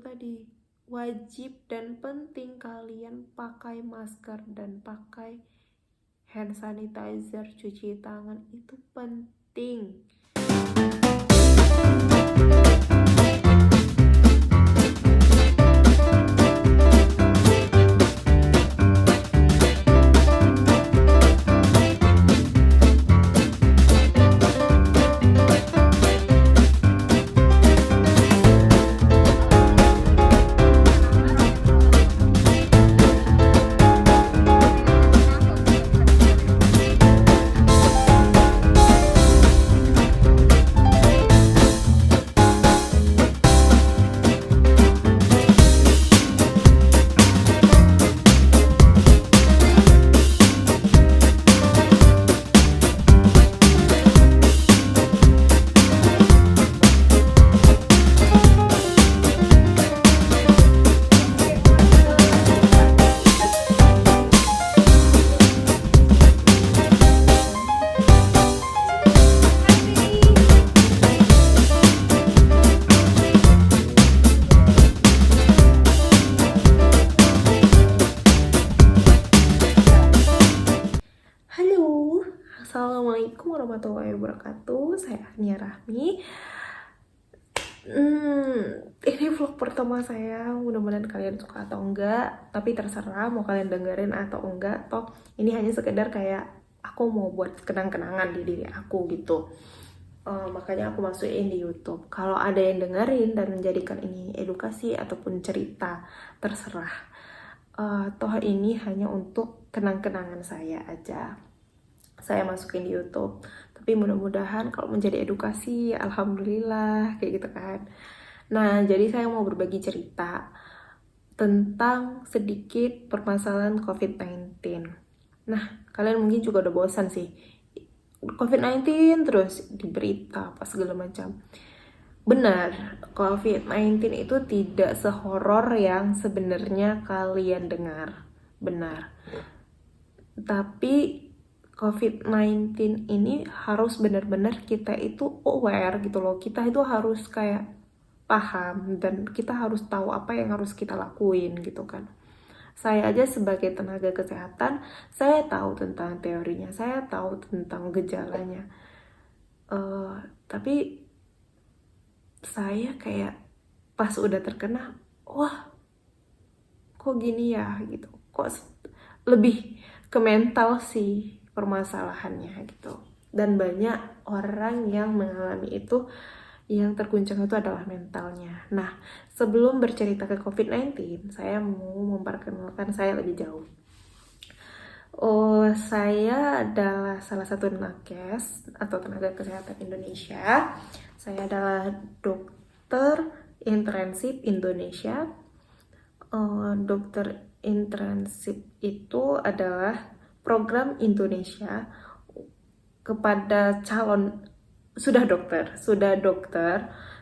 tadi, wajib dan penting kalian pakai masker dan pakai hand sanitizer, cuci tangan itu penting. Halo, Assalamualaikum warahmatullahi wabarakatuh. Saya Ania Rahmi. Ini vlog pertama saya. Mudah-mudahan kalian suka atau enggak. Tapi terserah mau kalian dengerin atau enggak. Toh ini hanya sekedar kayak aku mau buat kenang-kenangan di diri aku gitu. Makanya aku masukin di YouTube. Kalau ada yang dengerin dan menjadikan ini edukasi ataupun cerita, terserah. Toh ini hanya untuk kenang-kenangan saya aja. Saya masukin di YouTube. Tapi mudah-mudahan kalau menjadi edukasi, alhamdulillah kayak gitu kan. Nah, jadi saya mau berbagi cerita tentang sedikit permasalahan COVID-19. Nah, kalian mungkin juga udah bosan sih. COVID-19 terus di berita apa segala macam. Benar, COVID-19 itu tidak sehoror yang sebenarnya kalian dengar. Benar. Tapi COVID-19 ini harus benar-benar kita itu aware gitu loh. Kita itu harus kayak paham dan kita harus tahu apa yang harus kita lakuin gitu kan. Saya aja sebagai tenaga kesehatan, saya tahu tentang teorinya, saya tahu tentang gejalanya. Tapi saya kayak pas udah terkena, wah kok gini ya gitu. Kok lebih ke mental sih permasalahannya gitu. Dan banyak orang yang mengalami itu, yang terguncang itu adalah mentalnya. Nah, sebelum bercerita ke COVID-19, saya mau memperkenalkan saya lebih jauh. Saya adalah salah satu nakes atau tenaga kesehatan Indonesia. Saya adalah dokter intensif Indonesia. Dokter intensif itu adalah program Indonesia kepada calon sudah dokter,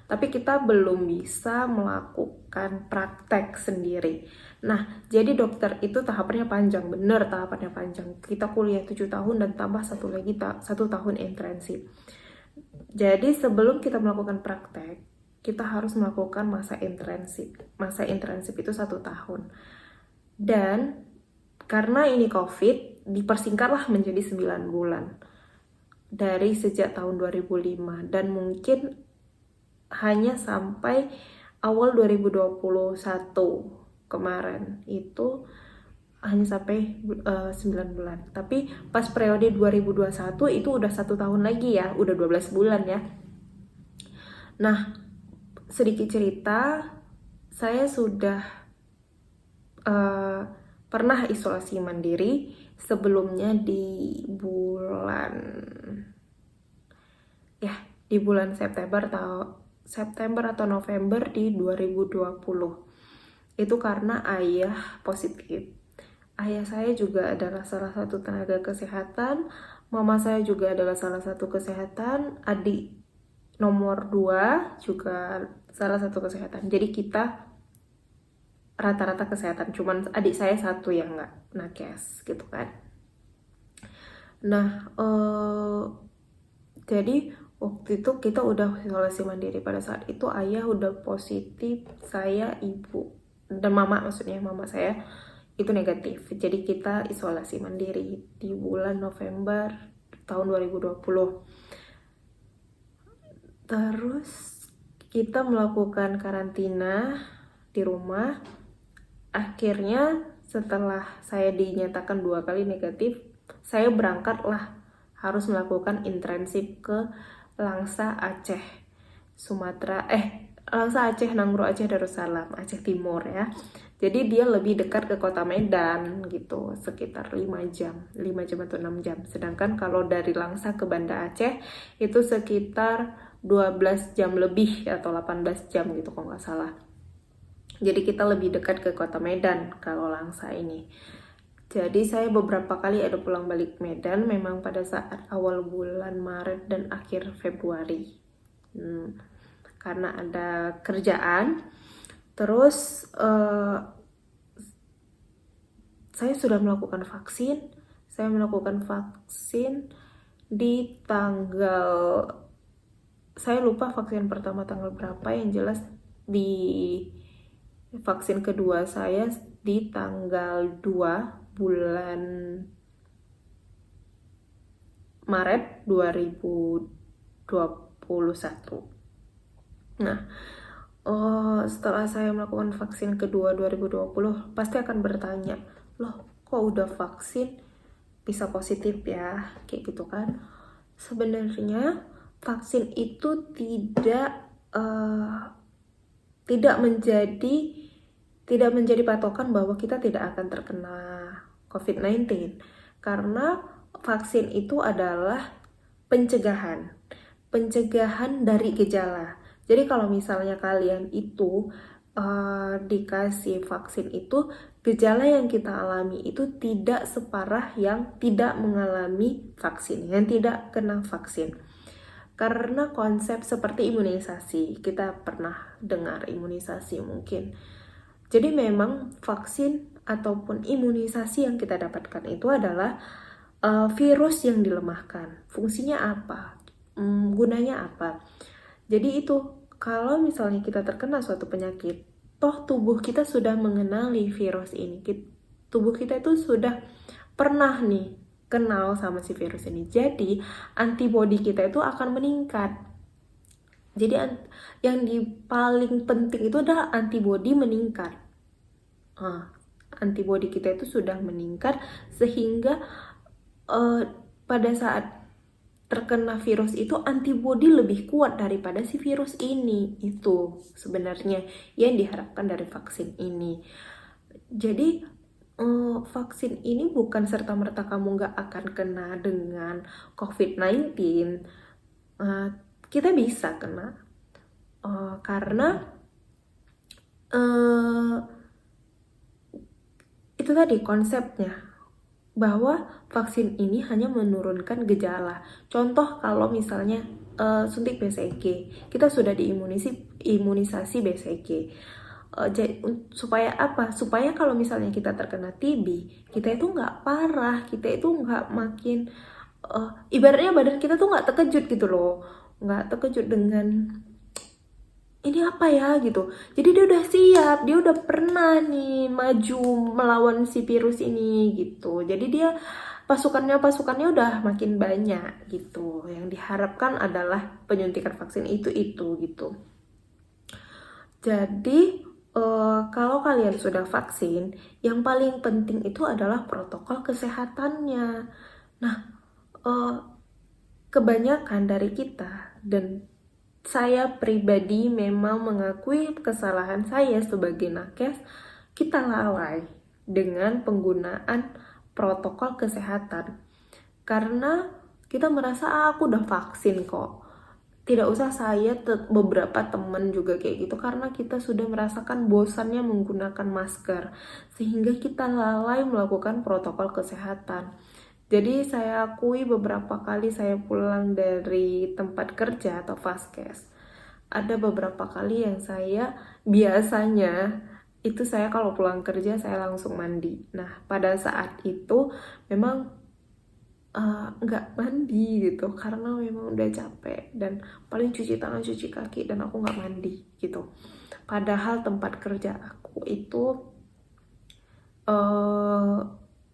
tapi kita belum bisa melakukan praktek sendiri. Nah, jadi dokter itu tahapannya panjang, bener tahapannya panjang. Kita kuliah 7 tahun dan tambah satu lagi 1 tahun intensif. Jadi sebelum kita melakukan praktek, kita harus melakukan masa intensif. Masa intensif itu 1 tahun. Dan karena ini COVID, dipersingkatlah menjadi 9 bulan. Dari sejak tahun 2005. Dan mungkin hanya sampai awal 2021 kemarin. Itu hanya sampai 9 bulan. Tapi pas periode 2021 itu udah 1 tahun lagi ya. Udah 12 bulan ya. Nah, sedikit cerita, saya sudah pernah isolasi mandiri sebelumnya di bulan September atau November di 2020. Itu karena ayah positif. Ayah saya juga adalah salah satu tenaga kesehatan, mama saya juga adalah salah satu kesehatan, adik nomor 2 juga salah satu kesehatan. Jadi kita rata-rata kesehatan, cuman adik saya satu yang nggak nakes gitu kan. Nah, jadi Waktu itu kita udah isolasi mandiri. Pada saat itu ayah udah positif, saya, ibu, dan mama, maksudnya mama saya itu negatif. Jadi kita isolasi mandiri di bulan November tahun 2020. Terus kita melakukan karantina di rumah. Akhirnya setelah saya dinyatakan 2 kali negatif, saya berangkatlah, harus melakukan intensif ke Langsa Aceh, Langsa Aceh, Nanggro Aceh Darussalam, Aceh Timur ya. Jadi dia lebih dekat ke kota Medan gitu, sekitar 5 jam atau 6 jam. Sedangkan kalau dari Langsa ke Banda Aceh itu sekitar 12 jam lebih atau 18 jam gitu kalau nggak salah. Jadi kita lebih dekat ke kota Medan kalau Langsa ini. Jadi saya beberapa kali ada pulang balik Medan memang pada saat awal bulan Maret dan akhir Februari. Karena ada kerjaan. Terus saya sudah melakukan vaksin. Saya melakukan vaksin di tanggal, saya lupa vaksin pertama tanggal berapa, yang jelas di vaksin kedua saya di tanggal 2 bulan Maret 2021. Nah, setelah saya melakukan vaksin kedua 2020, pasti akan bertanya, loh kok udah vaksin bisa positif ya, kayak gitu kan. Sebenarnya vaksin itu tidak menjadi patokan bahwa kita tidak akan terkena COVID-19, karena vaksin itu adalah pencegahan dari gejala. Jadi kalau misalnya kalian itu dikasih vaksin itu, gejala yang kita alami itu tidak separah yang tidak mengalami vaksin, yang tidak kena vaksin. Karena konsep seperti imunisasi, kita pernah dengar imunisasi mungkin. Jadi memang vaksin ataupun imunisasi yang kita dapatkan itu adalah virus yang dilemahkan. Fungsinya apa? Gunanya apa? Jadi itu, kalau misalnya kita terkena suatu penyakit, toh tubuh kita sudah mengenali virus ini. Tubuh kita itu sudah pernah nih kenal sama si virus ini. Jadi antibodi kita itu akan meningkat. Jadi yang paling penting itu adalah antibodi meningkat. Antibodi kita itu sudah meningkat sehingga pada saat terkena virus itu antibodi lebih kuat daripada si virus ini. Itu sebenarnya yang diharapkan dari vaksin ini. Jadi vaksin ini bukan serta-merta kamu nggak akan kena dengan COVID-19. Kita bisa kena karena itu tadi konsepnya, bahwa vaksin ini hanya menurunkan gejala. Contoh kalau misalnya suntik BCG, kita sudah imunisasi BCG. Supaya apa? Supaya kalau misalnya kita terkena TB, kita itu nggak parah, kita itu nggak makin ibaratnya badan kita tuh nggak terkejut gitu loh, nggak terkejut dengan ini apa ya gitu. Jadi dia udah siap, dia udah pernah nih maju melawan si virus ini gitu. Jadi dia pasukannya udah makin banyak gitu. Yang diharapkan adalah penyuntikan vaksin itu gitu. Jadi kalau kalian sudah vaksin, yang paling penting itu adalah protokol kesehatannya. Nah, kebanyakan dari kita, dan saya pribadi memang mengakui kesalahan saya sebagai nakes, kita lalai dengan penggunaan protokol kesehatan. Karena kita merasa aku udah vaksin kok. Tidak usah beberapa teman juga kayak gitu, karena kita sudah merasakan bosannya menggunakan masker sehingga kita lalai melakukan protokol kesehatan. Jadi saya akui beberapa kali saya pulang dari tempat kerja atau vaskes, ada beberapa kali yang saya biasanya itu saya kalau pulang kerja saya langsung mandi. Nah pada saat itu memang nggak mandi gitu karena memang udah capek, dan paling cuci tangan cuci kaki, dan aku nggak mandi gitu. Padahal tempat kerja aku itu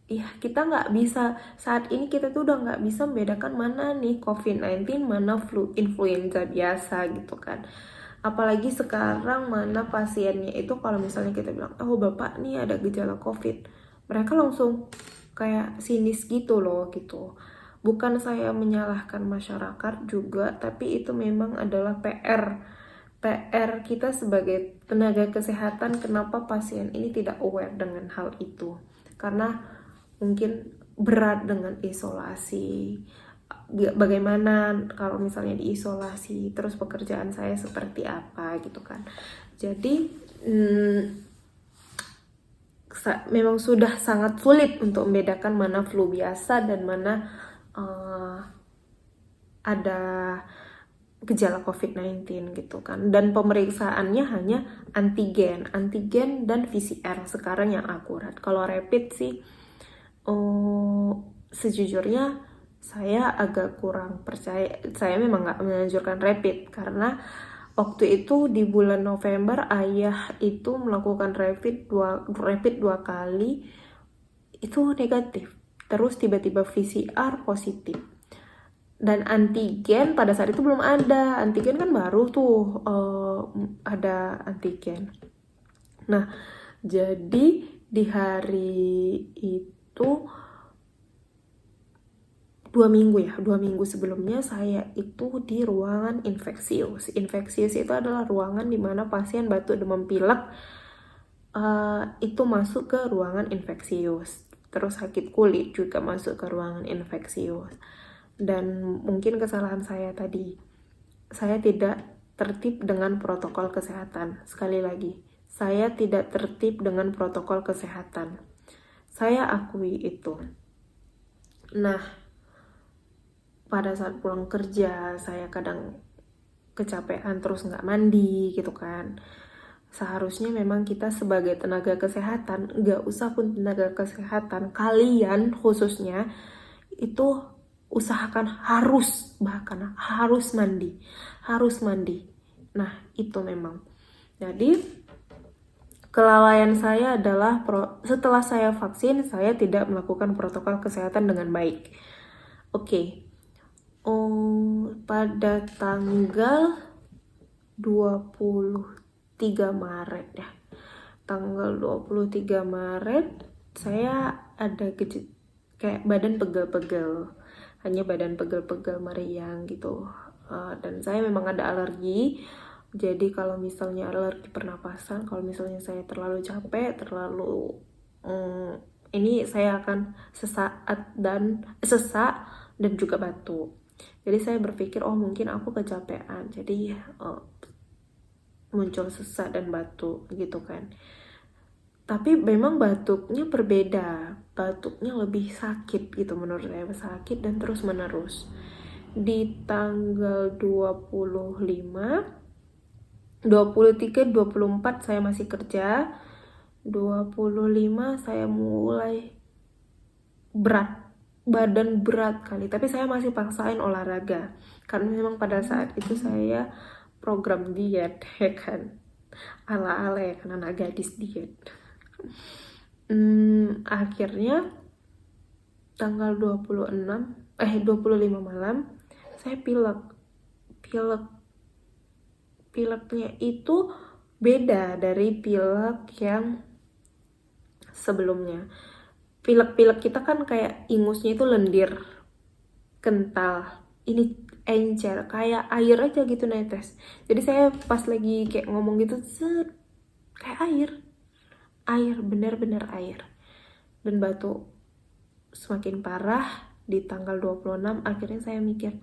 ya kita nggak bisa, saat ini kita tuh udah nggak bisa membedakan mana nih COVID-19, mana flu influenza biasa gitu kan. Apalagi sekarang mana pasiennya itu kalau misalnya kita bilang, oh bapak nih ada gejala COVID, mereka langsung kayak sinis gitu loh gitu. Bukan saya menyalahkan masyarakat juga, tapi itu memang adalah PR kita sebagai tenaga kesehatan. Kenapa pasien ini tidak aware dengan hal itu? Karena mungkin berat dengan isolasi. Bagaimana kalau misalnya diisolasi, terus pekerjaan saya seperti apa gitu kan. Jadi memang sudah sangat sulit untuk membedakan mana flu biasa dan mana ada gejala COVID-19 gitu kan. Dan pemeriksaannya hanya antigen dan PCR sekarang yang akurat. Kalau rapid sih sejujurnya saya agak kurang percaya. Saya memang nggak menganjurkan rapid karena waktu itu di bulan November ayah itu melakukan rapid dua kali, itu negatif. Terus tiba-tiba PCR positif. Dan antigen pada saat itu belum ada. Antigen kan baru tuh ada antigen. Nah, jadi di hari itu 2 minggu sebelumnya saya itu di ruangan infeksius. Infeksius itu adalah ruangan di mana pasien batuk demam pilek itu masuk ke ruangan infeksius. Terus sakit kulit juga masuk ke ruangan infeksius. Dan mungkin kesalahan saya tadi, saya tidak tertib dengan protokol kesehatan. Sekali lagi, saya tidak tertib dengan protokol kesehatan. Saya akui itu. Nah, pada saat pulang kerja, saya kadang kecapean terus nggak mandi gitu kan. Seharusnya memang kita sebagai tenaga kesehatan, nggak usah pun tenaga kesehatan, kalian khususnya itu usahakan bahkan harus mandi. Nah, itu memang. Jadi kelalaian saya adalah setelah saya vaksin, saya tidak melakukan protokol kesehatan dengan baik. Oke. Pada tanggal 23 Maret ya. Tanggal 23 Maret saya ada kayak badan pegel-pegel. Hanya badan pegel-pegel meriang gitu. Dan saya memang ada alergi. Jadi kalau misalnya alergi pernapasan, kalau misalnya saya terlalu capek, ini saya akan sesak dan juga batuk. Jadi saya berpikir mungkin aku kecapean, jadi muncul sesak dan batuk gitu kan. Tapi memang batuknya berbeda, batuknya lebih sakit gitu menurut saya, sakit dan terus menerus. Di tanggal 25, 23, 24 saya masih kerja. 25 saya mulai badan berat kali, tapi saya masih paksain olahraga karena memang pada saat itu saya program diet ya kan, ala-ala ya kan, anak gadis diet. Akhirnya tanggal 25 malam saya pileknya itu beda dari pilek yang sebelumnya. Pilek kita kan kayak ingusnya itu lendir, kental. Ini encer, kayak air aja gitu netes. Jadi saya pas lagi kayak ngomong gitu, kayak air, bener-bener air. Dan batuk semakin parah. Di tanggal 26 akhirnya saya mikir,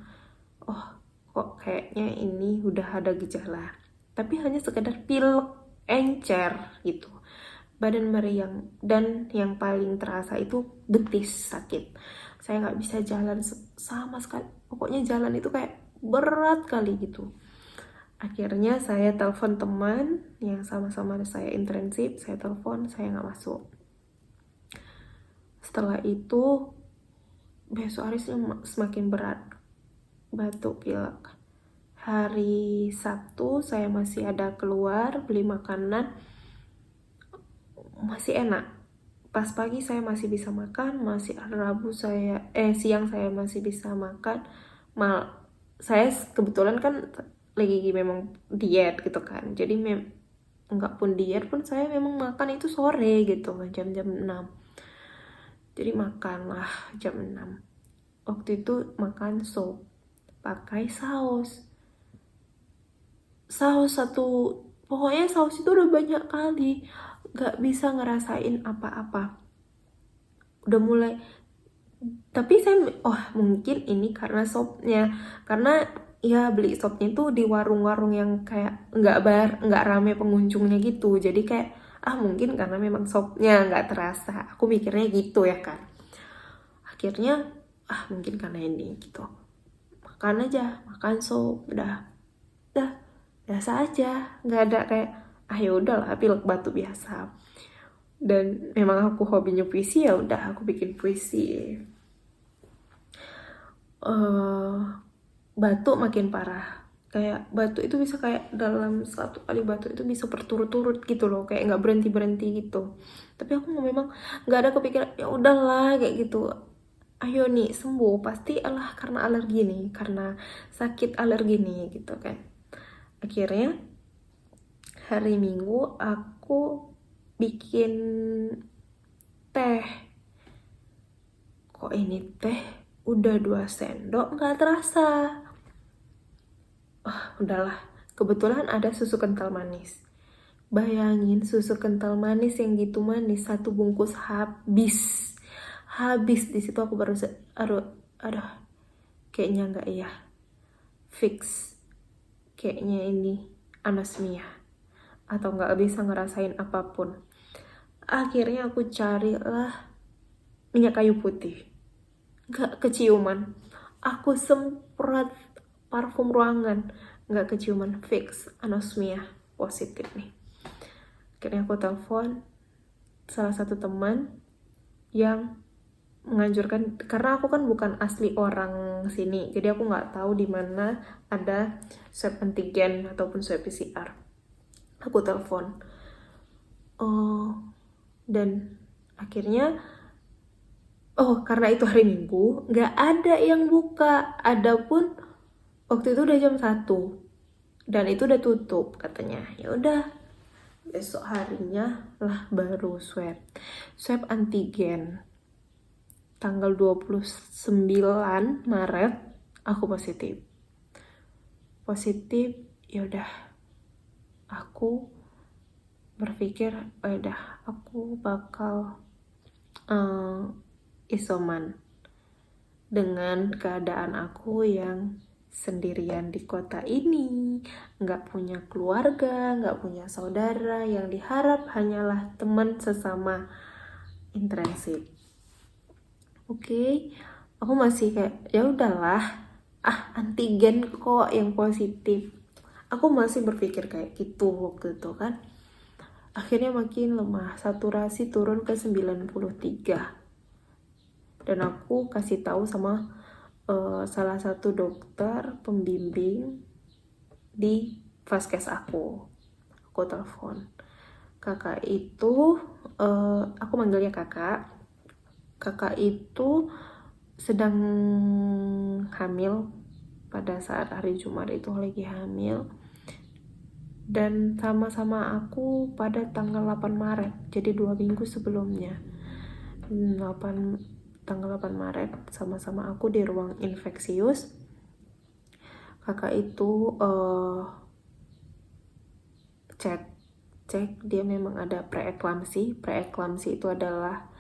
kok kayaknya ini udah ada gejala. Tapi hanya sekedar pilek encer gitu, badan meriang, dan yang paling terasa itu betis sakit. Saya nggak bisa jalan sama sekali, pokoknya jalan itu kayak berat kali gitu. Akhirnya saya telepon teman yang sama-sama saya internship, saya telepon, saya nggak masuk. Setelah itu besok hari semakin berat, batuk, pilek. Hari Sabtu saya masih ada keluar beli makanan, masih enak. Pas pagi saya masih bisa makan, masih Rabu siang saya masih bisa makan. Saya kebetulan kan lagi memang diet gitu kan, jadi nggak pun diet pun saya memang makan itu sore gitu, jam-jam 6. Jadi makanlah jam 6. Waktu itu makan sop pakai saus satu, pokoknya saus itu udah banyak kali, gak bisa ngerasain apa-apa. Udah mulai, tapi saya mungkin ini karena sopnya, karena ya beli sopnya itu di warung-warung yang kayak nggak rame pengunjungnya gitu, jadi kayak mungkin karena memang sopnya nggak terasa, aku mikirnya gitu ya kan. Akhirnya mungkin karena ini gitu, makan sop, udah biasa aja, nggak ada kayak ya udahlah pilek batuk biasa. Dan memang aku hobinya puisi, ya udah aku bikin puisi. Batuk makin parah, kayak batuk itu bisa kayak dalam satu kali batuk itu bisa berturut-turut gitu loh, kayak nggak berhenti gitu. Tapi aku memang nggak ada kepikiran ya udahlah kayak gitu, ayo nih sembuh, pasti karena alergi nih, karena sakit alergi nih gitu kan. Akhirnya hari Minggu aku bikin teh. Kok ini teh udah 2 sendok nggak terasa. Udahlah, kebetulan ada susu kental manis. Bayangin susu kental manis yang gitu manis, 1 bungkus habis. Di situ aku baru aduh, kayaknya nggak ya, fix. Kayaknya ini anosmia atau nggak bisa ngerasain apapun. Akhirnya aku carilah minyak kayu putih, nggak keciuman. Aku semprot parfum ruangan, nggak keciuman, fix anosmia, positif nih. Akhirnya aku telepon salah satu teman yang menganjurkan, karena aku kan bukan asli orang sini, jadi aku nggak tahu di mana ada swab antigen ataupun swab PCR. Aku telepon, dan akhirnya karena itu hari Minggu nggak ada yang buka, adapun waktu itu udah jam 1 dan itu udah tutup katanya. Ya udah, besok harinya lah baru swab antigen. Tanggal 29 Maret aku positif. Ya udah, aku berpikir udah aku bakal isoman dengan keadaan aku yang sendirian di kota ini, nggak punya keluarga, nggak punya saudara, yang diharap hanyalah teman sesama internship. Oke, aku masih kayak ya udahlah, antigen kok yang positif. Aku masih berpikir kayak gitu waktu itu kan. Akhirnya makin lemah, saturasi turun ke 93. Dan aku kasih tahu sama salah satu dokter pembimbing di vaskes aku telepon. Kakak itu aku manggilnya kakak itu sedang hamil pada saat hari Jumat itu, lagi hamil, dan sama-sama aku pada tanggal 8 Maret, jadi 2 minggu sebelumnya. Tanggal 8 Maret sama-sama aku di ruang infeksius. Kakak itu cek dia memang ada preeklamsi. Preeklamsi itu adalah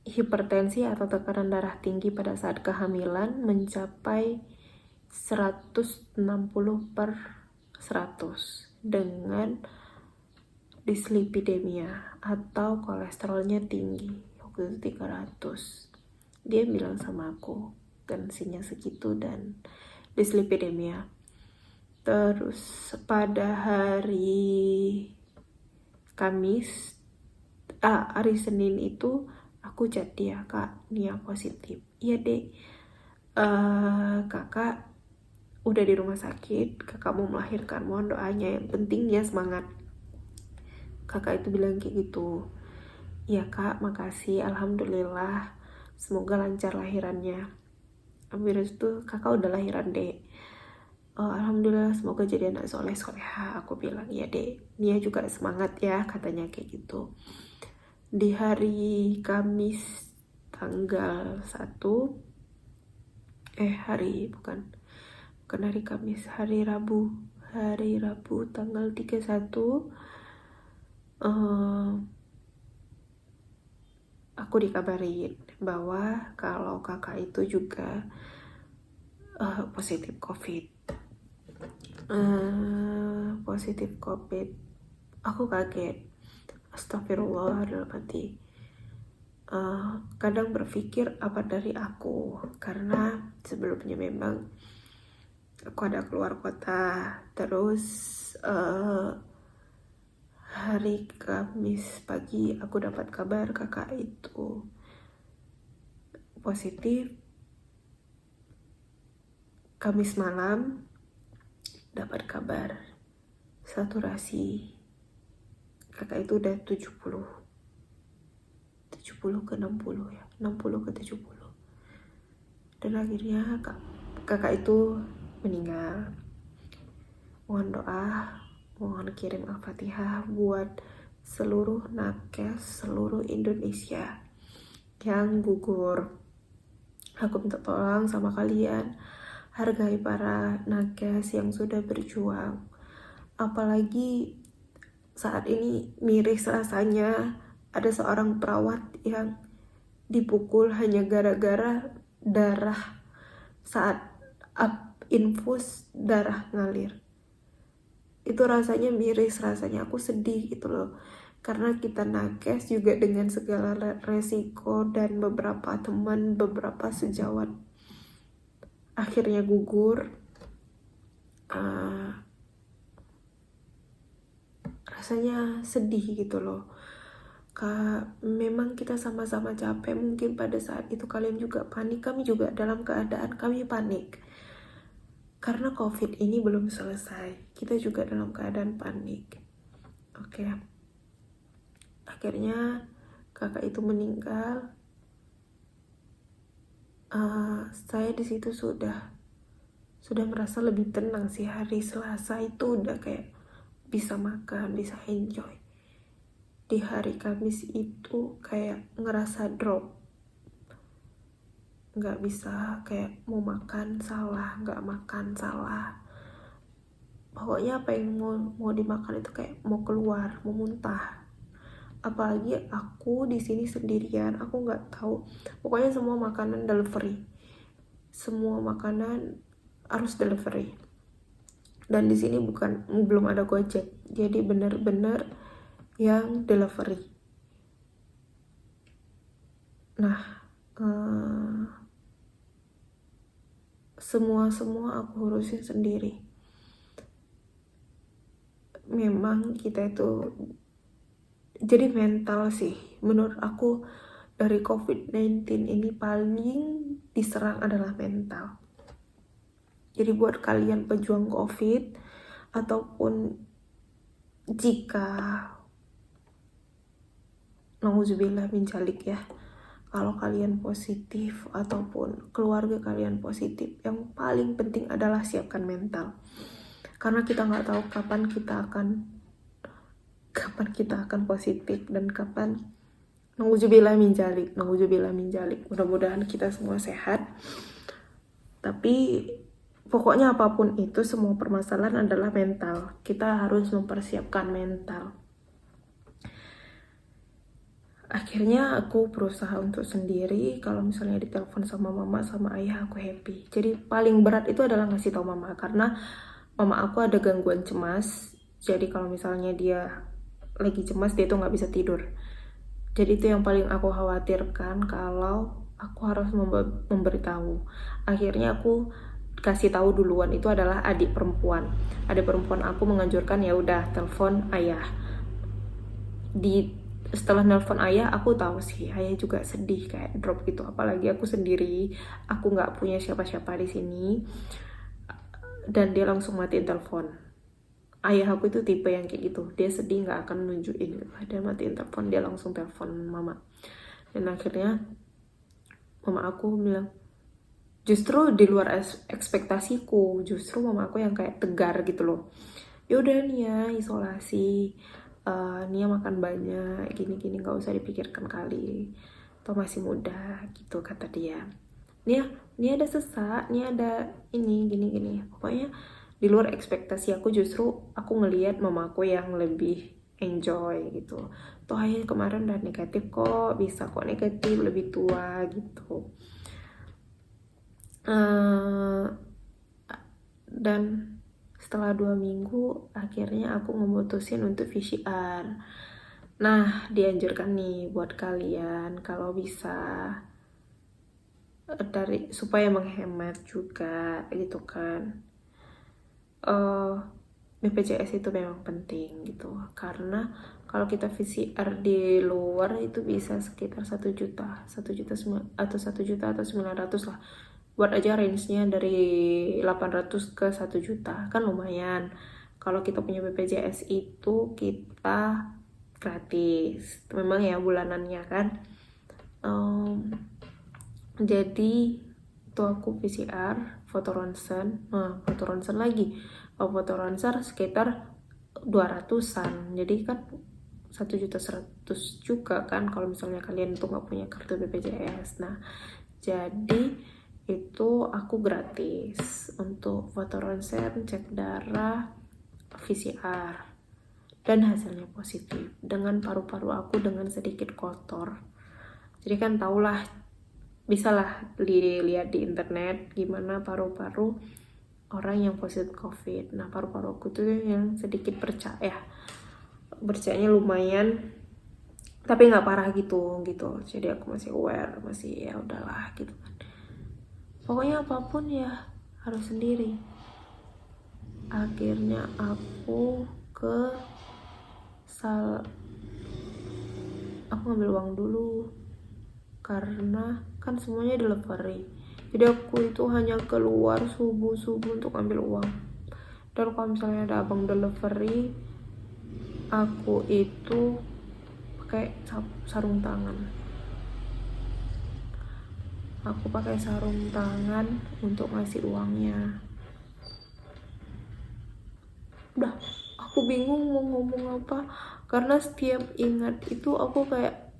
hipertensi atau tekanan darah tinggi pada saat kehamilan mencapai 160/100 dengan dislipidemia atau kolesterolnya tinggi, waktu itu 300. Dia bilang sama aku tensinya segitu dan dislipidemia. Terus pada hari Senin itu aku Aku chat dia, Kak, Nia positif. Iya dek, kakak udah di rumah sakit, kakak mau melahirkan, mohon doanya, yang penting dia semangat. Kakak itu bilang kayak gitu. Iya kak, makasih, alhamdulillah, semoga lancar lahirannya. Habis itu kakak udah lahiran dek. Oh, alhamdulillah, semoga jadi anak soleh soleha. Aku bilang ya dek, Nia juga semangat ya, katanya kayak gitu. Di hari Kamis tanggal 1, bukan hari Kamis, hari Rabu tanggal 31, aku dikabarin bahwa kalau kakak itu juga positif COVID. Aku kaget, astagfirullah, dalam hati. Kadang berpikir apa dari aku, karena sebelumnya memang aku ada keluar kota. Terus hari Kamis pagi aku dapat kabar kakak itu positif. Kamis malam dapat kabar saturasi kakak itu udah 70 ke 60 ya, 60 ke 70. Dan akhirnya kakak itu meninggal. Mohon doa, mohon kirim Al-Fatihah buat seluruh nakes seluruh Indonesia yang gugur. Aku minta tolong sama kalian, hargai para nakes yang sudah berjuang. Apalagi saat ini miris rasanya ada seorang perawat yang dipukul hanya gara-gara darah saat infus darah ngalir. Itu rasanya miris, rasanya aku sedih gitu loh. Karena kita nakes juga dengan segala resiko dan beberapa teman, beberapa sejawat akhirnya gugur. Rasanya sedih gitu loh. Memang kita sama-sama capek. Mungkin pada saat itu kalian juga panik, kami juga dalam keadaan kami panik. Karena COVID ini belum selesai, kita juga dalam keadaan panik. Oke. Akhirnya kakak itu meninggal. Saya di situ sudah merasa lebih tenang sih. Hari Selasa itu udah kayak bisa makan, bisa enjoy. Di hari Kamis itu kayak ngerasa drop, nggak bisa, kayak mau makan salah, nggak makan salah. Pokoknya apa yang mau dimakan itu kayak mau keluar, mau muntah. Apalagi aku di sini sendirian, aku nggak tahu. Pokoknya semua makanan delivery, semua makanan harus delivery. Dan di sini belum ada Gojek, jadi bener-bener yang delivery. Nah, semua aku urusin sendiri. Memang kita itu jadi mental sih, menurut aku dari COVID-19 ini paling diserang adalah mental. Jadi buat kalian pejuang COVID, ataupun jika nauzubillah min dzalik ya, kalau kalian positif ataupun keluarga kalian positif, yang paling penting adalah siapkan mental. Karena kita nggak tahu kapan kita akan positif dan kapan nauzubillah min dzalik. Mudah-mudahan kita semua sehat. Tapi pokoknya apapun itu, semua permasalahan adalah mental. Kita harus mempersiapkan mental. Akhirnya aku berusaha untuk sendiri. Kalau misalnya ditelepon sama mama sama ayah, aku happy. Jadi paling berat itu adalah ngasih tahu mama, karena mama aku ada gangguan cemas. Jadi kalau misalnya dia lagi cemas, dia tuh nggak bisa tidur. Jadi itu yang paling aku khawatirkan kalau aku harus memberitahu. Akhirnya aku kasih tahu duluan, itu adalah adik perempuan. Adik perempuan aku menganjurkan ya udah telepon ayah. Di setelah nelpon ayah, aku tahu sih ayah juga sedih, kayak drop gitu. Apalagi aku sendiri, aku nggak punya siapa-siapa di sini, dan dia langsung matiin telepon. Ayah aku itu tipe yang kayak gitu, dia sedih nggak akan nunjukin gitu. Dia matiin telepon, dia langsung telepon mama. Dan akhirnya mama aku bilang, justru di luar ekspektasiku, justru mama aku yang kayak tegar gitu loh. Yaudah Nia, isolasi, Nia makan banyak, gini-gini, nggak usah dipikirkan kali, atau masih muda gitu kata dia. Nia, Nia ada sesak, Nia ada ini, gini-gini. Pokoknya di luar ekspektasi aku, justru aku ngelihat mamaku yang lebih enjoy gitu. Toh ayah kemarin udah negatif kok, bisa kok negatif, lebih tua gitu. Dan setelah 2 minggu akhirnya aku memutusin untuk PCR. Nah, dianjurkan nih buat kalian kalau bisa dari supaya menghemat juga gitu kan. BPJS itu memang penting gitu, karena kalau kita PCR di luar itu bisa sekitar 1 juta, atau 900 lah. Buat aja range-nya dari 800 ke 1 juta, kan lumayan. Kalau kita punya BPJS itu kita gratis, memang ya bulanannya kan. Jadi itu aku PCR, foto ronsen lagi. Foto ronsen sekitar 200-an, jadi kan 1.100.000 juga kan kalau misalnya kalian tuh nggak punya kartu BPJS. Nah, jadi itu aku gratis untuk foto ronsen, cek darah, PCR, dan hasilnya positif dengan paru-paru aku dengan sedikit kotor. Jadi kan tahulah, bisalah dilihat di internet gimana paru-paru orang yang positif COVID. Nah, paru-paru aku tuh yang sedikit bercaknya lumayan, tapi nggak parah gitu. Jadi aku masih aware, masih ya udahlah gitu kan. Pokoknya apapun ya harus sendiri. Akhirnya aku aku ngambil uang dulu karena kan semuanya delivery. Jadi aku itu hanya keluar subuh untuk ambil uang. Dan kalau misalnya ada abang delivery, aku itu pakai sarung tangan. Aku pakai sarung tangan untuk ngasih uangnya. Udah, aku bingung mau ngomong apa, karena setiap ingat itu aku kayak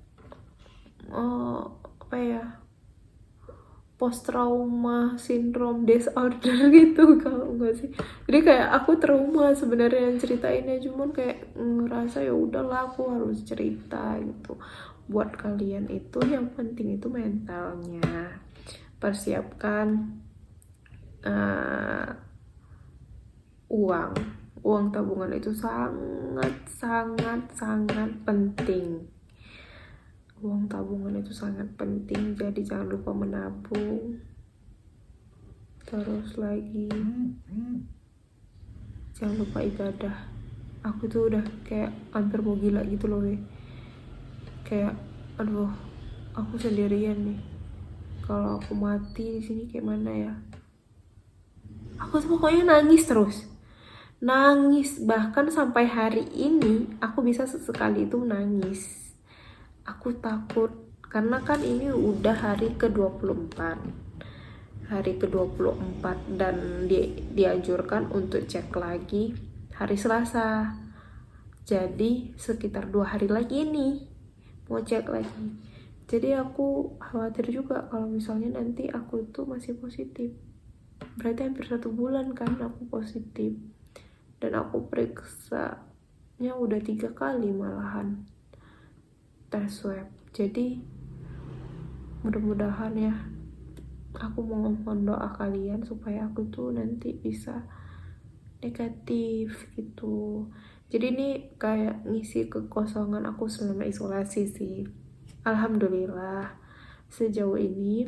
post trauma syndrome disorder gitu kalau enggak sih. Jadi kayak aku trauma sebenarnya yang ceritainnya, cuman kayak ngerasa ya udahlah aku harus cerita gitu. Buat kalian itu yang penting itu mentalnya. Persiapkan uang tabungan itu sangat penting. Uang tabungan itu sangat penting, jadi jangan lupa menabung. Terus lagi jangan lupa ibadah. Aku tuh udah kayak hampir mau gila gitu loh, kayak aduh, aku sendirian nih, kalau aku mati di sini kayak mana ya. Aku tuh pokoknya nangis, bahkan sampai hari ini aku bisa sesekali itu nangis. Aku takut karena kan ini udah hari ke-24 dan dianjurkan untuk cek lagi hari Selasa. Jadi sekitar 2 hari lagi nih mau cek lagi. Jadi aku khawatir juga kalau misalnya nanti aku itu masih positif. Berarti hampir 1 bulan kan aku positif. Dan aku periksanya udah 3 kali malahan tes swab. Jadi mudah-mudahan ya, aku mau mohon doa kalian supaya aku tuh nanti bisa negatif gitu. Jadi ini kayak ngisi kekosongan aku selama isolasi sih. Alhamdulillah sejauh ini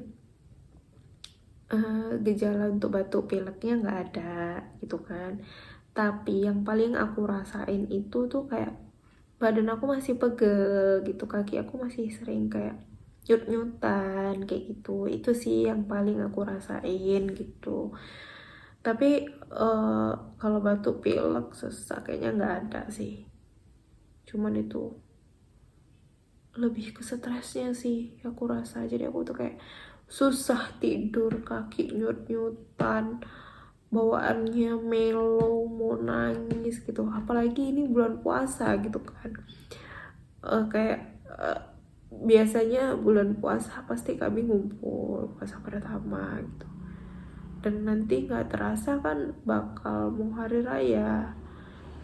gejala untuk batuk pileknya nggak ada gitu kan. Tapi yang paling aku rasain itu tuh kayak badan aku masih pegel gitu, kaki aku masih sering kayak nyut-nyutan kayak gitu. Itu sih yang paling aku rasain gitu. Tapi kalau batuk pilek sesak kayaknya nggak ada sih, cuman itu lebih ke stresnya sih aku rasa. Jadi aku tuh kayak susah tidur, kaki nyut-nyutan, bawaannya melo, mau nangis gitu, apalagi ini bulan puasa gitu kan. Kayak biasanya bulan puasa pasti kami ngumpul pas pertama gitu, dan nanti nggak terasa kan bakal mau hari raya,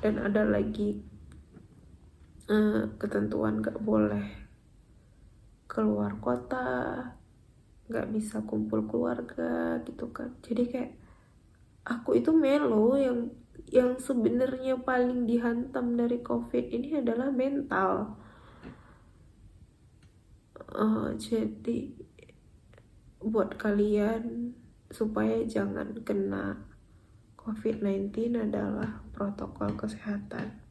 dan ada lagi ketentuan nggak boleh keluar kota, nggak bisa kumpul keluarga gitu kan. Jadi kayak aku itu melo, yang sebenarnya paling dihantam dari COVID ini adalah mental. Jadi buat kalian supaya jangan kena COVID-19 adalah protokol kesehatan.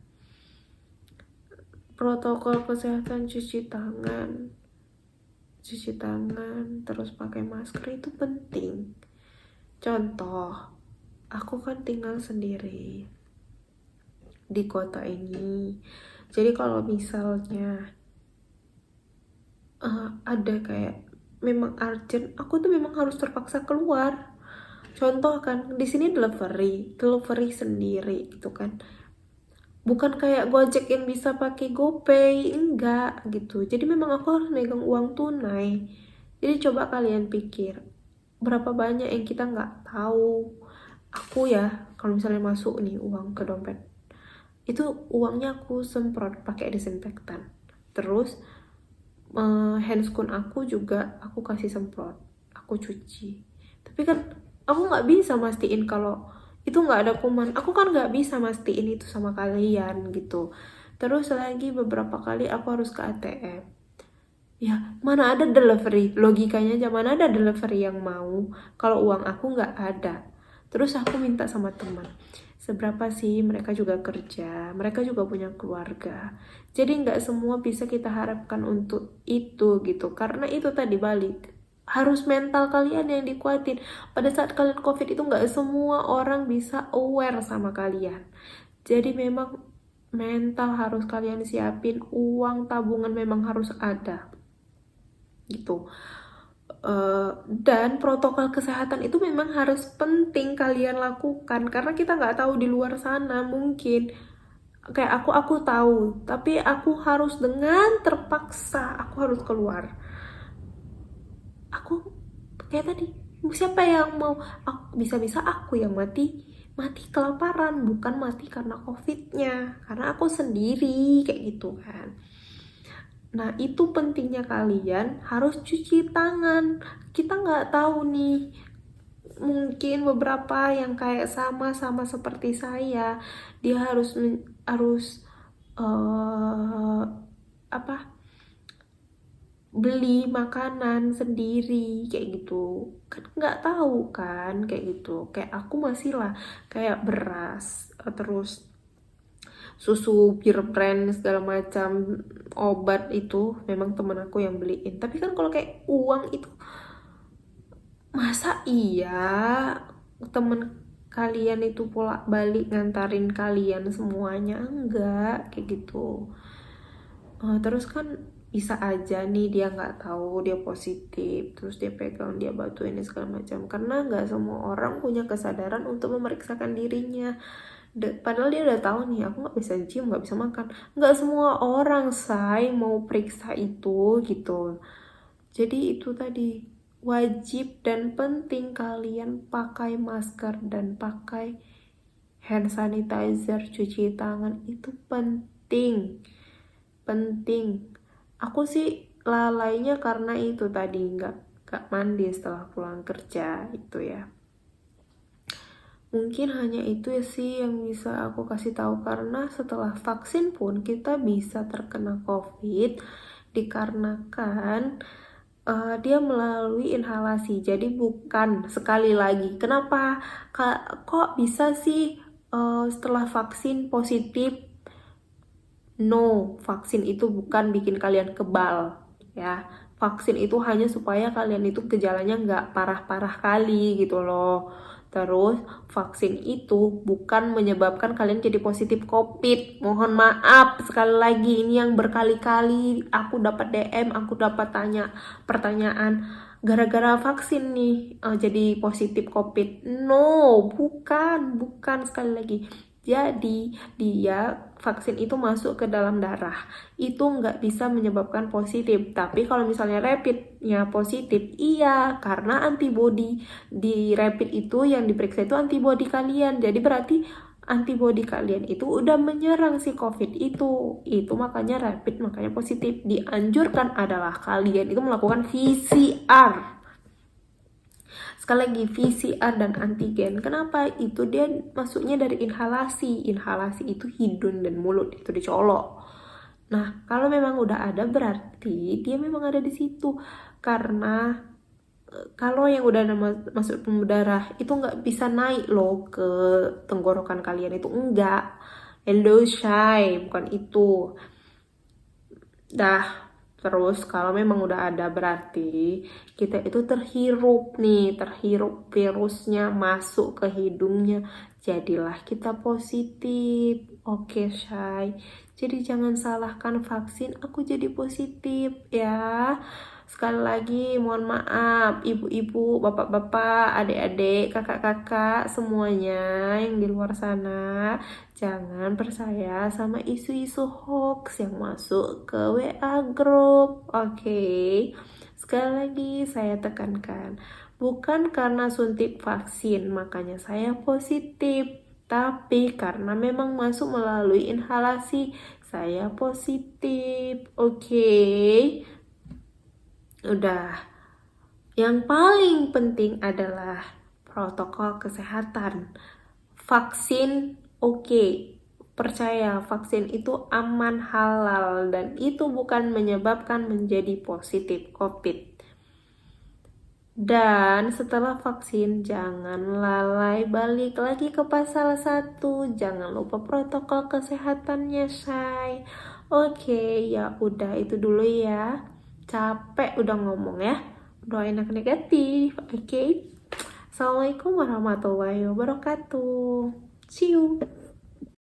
Protokol kesehatan, cuci tangan, terus pakai masker itu penting. Contoh, aku kan tinggal sendiri di kota ini. Jadi kalau misalnya ada kayak memang urgent, aku tuh memang harus terpaksa keluar. Contoh kan, di sini delivery sendiri gitu kan. Bukan kayak Gojek yang bisa pakai GoPay, enggak gitu. Jadi memang aku harus megang uang tunai. Jadi coba kalian pikir, berapa banyak yang kita nggak tahu. Aku ya, kalau misalnya masuk nih uang ke dompet, itu uangnya aku semprot pakai disinfektan. Terus handscoon aku juga aku kasih semprot, aku cuci. Tapi kan aku nggak bisa mastiin kalau itu nggak ada kuman. Aku kan nggak bisa mastiin itu sama kalian gitu. Terus lagi beberapa kali aku harus ke ATM. Ya, mana ada delivery? Logikanya aja, mana ada delivery yang mau kalau uang aku nggak ada. Terus aku minta sama teman, seberapa sih, mereka juga kerja, mereka juga punya keluarga. Jadi nggak semua bisa kita harapkan untuk itu gitu. Karena itu tadi balik, harus mental kalian yang dikuatin. Pada saat kalian COVID itu nggak semua orang bisa aware sama kalian. Jadi memang mental harus kalian siapin, uang tabungan memang harus ada gitu. Dan protokol kesehatan itu memang harus penting kalian lakukan, karena kita nggak tahu di luar sana, mungkin kayak aku tahu, tapi aku harus dengan terpaksa aku harus keluar. Aku kayak tadi, siapa yang mau, bisa-bisa aku yang mati kelaparan, bukan mati karena covidnya, karena aku sendiri kayak gitu kan. Nah, itu pentingnya kalian harus cuci tangan. Kita nggak tahu nih, mungkin beberapa yang kayak sama seperti saya, dia harus uh, apa beli makanan sendiri kayak gitu kan, nggak tahu kan kayak gitu. Kayak aku masih lah, kayak beras, terus susu pure brand segala macam, obat itu memang temen aku yang beliin. Tapi kan kalau kayak uang itu, masa iya temen kalian itu bolak balik ngantarin kalian semuanya? Enggak kayak gitu. Terus kan bisa aja nih dia nggak tahu dia positif, terus dia pegang, dia bantuin segala macam, karena nggak semua orang punya kesadaran untuk memeriksakan dirinya. Padahal dia udah tahu nih, aku nggak bisa gym, nggak bisa makan. Nggak semua orang mau periksa itu gitu. Jadi itu tadi, wajib dan penting kalian pakai masker dan pakai hand sanitizer, cuci tangan itu penting. Aku sih lalainya karena itu tadi, nggak mandi setelah pulang kerja itu ya. Mungkin hanya itu sih yang bisa aku kasih tahu, karena setelah vaksin pun kita bisa terkena COVID dikarenakan dia melalui inhalasi. Jadi bukan, sekali lagi, kenapa kok bisa sih setelah vaksin positif No, vaksin itu bukan bikin kalian kebal, ya. Vaksin itu hanya supaya kalian itu gejalanya nggak parah-parah kali gitu loh. Terus, vaksin itu bukan menyebabkan kalian jadi positif COVID. Mohon maaf, sekali lagi, ini yang berkali-kali aku dapat DM, aku dapat pertanyaan, gara-gara vaksin nih jadi positif COVID. No, bukan sekali lagi. Jadi, vaksin itu masuk ke dalam darah. Itu nggak bisa menyebabkan positif. Tapi kalau misalnya rapidnya positif, iya, karena antibody di rapid itu yang diperiksa itu antibody kalian. Jadi berarti antibody kalian itu udah menyerang si COVID itu. Itu makanya rapid, makanya positif. Dianjurkan adalah kalian itu melakukan PCR. Sekali lagi, PCR dan antigen. Kenapa? Itu dia masuknya dari inhalasi. Inhalasi itu hidung dan mulut, itu dicolok. Nah, kalau memang udah ada berarti dia memang ada di situ. Karena kalau yang udah masuk pembuluh darah itu nggak bisa naik loh ke tenggorokan kalian, itu enggak. Hello Shay, bukan itu. Dah, terus kalau memang udah ada berarti kita itu terhirup virusnya masuk ke hidungnya. Jadilah kita positif. Oke, Shay. Jadi jangan salahkan vaksin, aku jadi positif ya. Sekali lagi mohon maaf ibu-ibu, bapak-bapak, adik-adik, kakak-kakak semuanya yang di luar sana. Jangan percaya sama isu-isu hoax yang masuk ke WA group. Oke. Sekali lagi saya tekankan, bukan karena suntik vaksin makanya saya positif, tapi karena memang masuk melalui inhalasi saya positif. Oke. Udah. Yang paling penting adalah protokol kesehatan. Vaksin oke. Percaya vaksin itu aman, halal, dan itu bukan menyebabkan menjadi positif COVID. Dan setelah vaksin jangan lalai, balik lagi ke pasal 1. Jangan lupa protokol kesehatannya, say. Oke, ya udah itu dulu ya. Capek udah ngomong ya. Doain enak negatif. Oke. Assalamualaikum warahmatullahi wabarakatuh. See you.